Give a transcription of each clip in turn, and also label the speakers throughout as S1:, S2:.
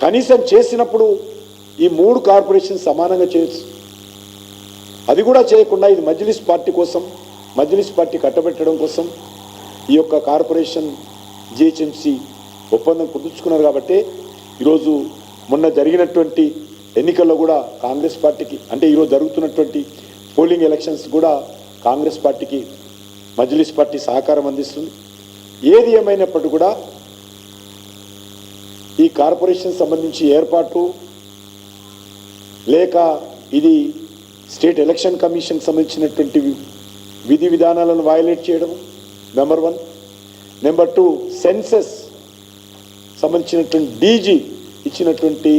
S1: కనీసం చేసినప్పుడు ఈ 3 కార్పొరేషన్ సమానంగా చేయొచ్చు. అది కూడా చేయకుండా ఇది మజ్లిస్ పార్టీ కోసం, మజ్లిస్ పార్టీ కట్టబెట్టడం కోసం ఈ యొక్క కార్పొరేషన్ జిహెచ్ఎంసీ ఒప్పందం కుదుర్చుకున్నారు. కాబట్టి ఈరోజు మొన్న జరిగినటువంటి ఎన్నికల్లో కూడా కాంగ్రెస్ పార్టీకి, అంటే ఈరోజు జరుగుతున్నటువంటి పోలింగ్ ఎలక్షన్స్ కూడా కాంగ్రెస్ పార్టీకి మజ్లిస్ పార్టీ సహకారం అందిస్తుంది. ఏది ఏమైనప్పటికీ కూడా ఈ కార్పొరేషన్ సంబంధించి ఏర్పాటు లేక ఇది స్టేట్ ఎలక్షన్ కమిషన్ సంబంధించినటువంటి విధి విధానాలను వయలేట్ చేయడం నెంబర్ 1. నెంబర్ 2, సెన్సస్ సంబంధించినటువంటి డీజీ ఇచ్చినటువంటి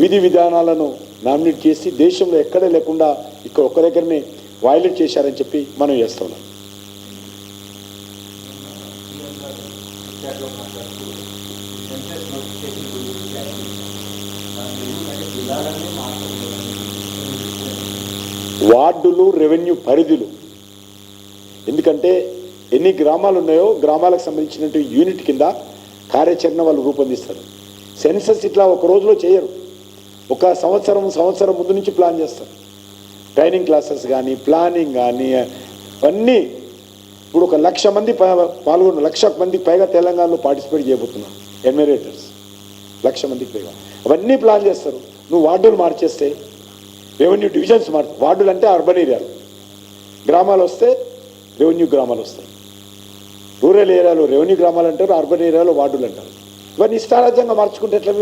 S1: విధి విధానాలను నామినేట్ చేసి దేశంలో ఎక్కడే లేకుండా ఇక్కడ ఒక్క దగ్గరనే వయలేట్ చేశారని చెప్పి మనం చేస్తున్నాం. వార్డులు, రెవెన్యూ పరిధులు, ఎందుకంటే ఎన్ని గ్రామాలు ఉన్నాయో గ్రామాలకు సంబంధించినటువంటి యూనిట్ కింద కార్యాచరణ వాళ్ళు రూపొందిస్తారు. సెన్సస్ ఇట్లా ఒక రోజులో చేయరు, ఒక సంవత్సరం ముందు నుంచి ప్లాన్ చేస్తారు. ట్రైనింగ్ క్లాసెస్ కానీ, ప్లానింగ్ కానీ అన్నీ. ఇప్పుడు 1,00,000 మంది పాల్గొన్న, 1,00,000 మందికి పైగా తెలంగాణలో పార్టిసిపేట్ చేయబోతున్నారు ఎన్యూమరేటర్స్, 1,00,000 మందికి పైగా. అవన్నీ ప్లాన్ చేస్తారు. నువ్వు వార్డులు మార్చేస్తే రెవెన్యూ డివిజన్స్ వార్డులు అంటే అర్బన్ ఏరియాలు, గ్రామాలు వస్తే రెవెన్యూ గ్రామాలు వస్తాయి. రూరల్ ఏరియాలో రెవెన్యూ గ్రామాలు అంటారు, అర్బన్ ఏరియాలో వార్డులు అంటారు. ఇవన్నీ ఇష్టారాజ్యంగా మార్చుకుంటే ఎట్లా?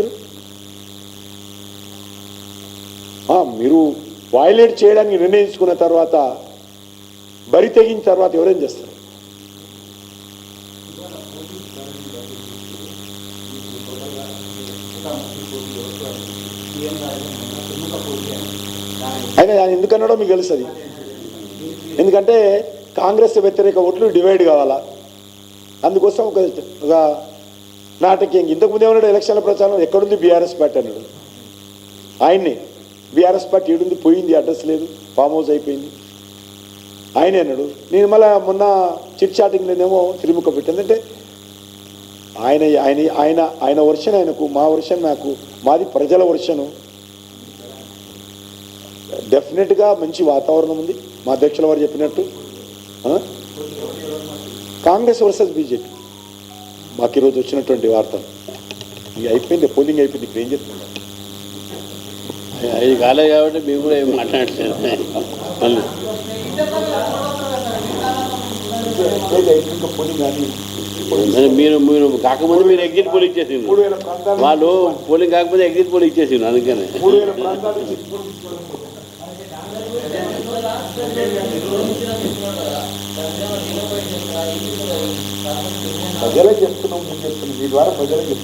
S1: మీరు వయలేట్ చేయడానికి నిర్ణయించుకున్న తర్వాత, బరి తెగిన తర్వాత ఎవరేం చేస్తారు? అయినా ఎందుకన్నాడో మీకు తెలుస్తుంది. ఎందుకంటే కాంగ్రెస్ వ్యతిరేక ఓట్లు డివైడ్ కావాలా, అందుకోసం ఒక నాటకీయం. ఇంతకుముందు ఏమన్నాడు ఎలక్షన్ల ప్రచారం, ఎక్కడుంది బీఆర్ఎస్ పార్టీ అన్నాడు. ఆయన్ని బీఆర్ఎస్ పార్టీ ఏడుంది, పోయింది, అడ్రస్ లేదు, ఫామ్ హౌస్ అయిపోయింది, ఆయనే అన్నాడు. నేను మళ్ళీ మొన్న చిట్ చాటింగ్ లేదేమో తిరుముఖ పెట్టింది. అంటే ఆయన ఆయన ఆయన ఆయన వర్షన్ ఆయనకు, మా వర్షన్ నాకు, మాది ప్రజల వర్షను. డెఫినెట్గా మంచి వాతావరణం ఉంది. మా అధ్యక్షుల వారు చెప్పినట్టు కాంగ్రెస్ వర్సెస్ బీజేపీ మాకు ఈరోజు వచ్చినటువంటి వార్తలు. ఇక అయిపోయింది, పోలింగ్ అయిపోయింది, ఇప్పుడు ఏం చెప్తున్నారు?
S2: అది కాలేదు కాబట్టి మేము కూడా ఏం మాట్లాడలేదు. మళ్ళీ మీరు కాకముందు మీరు ఎగ్జిట్ పోల్ ఇచ్చేసిండు, వాళ్ళు పోలింగ్ కాకపోతే ఎగ్జిట్ పోల్ ఇచ్చేసిండు. అందుకనే
S1: ప్రజలే చెప్తున్నాం, మీ ద్వారా ప్రజలే చెప్తున్నాం.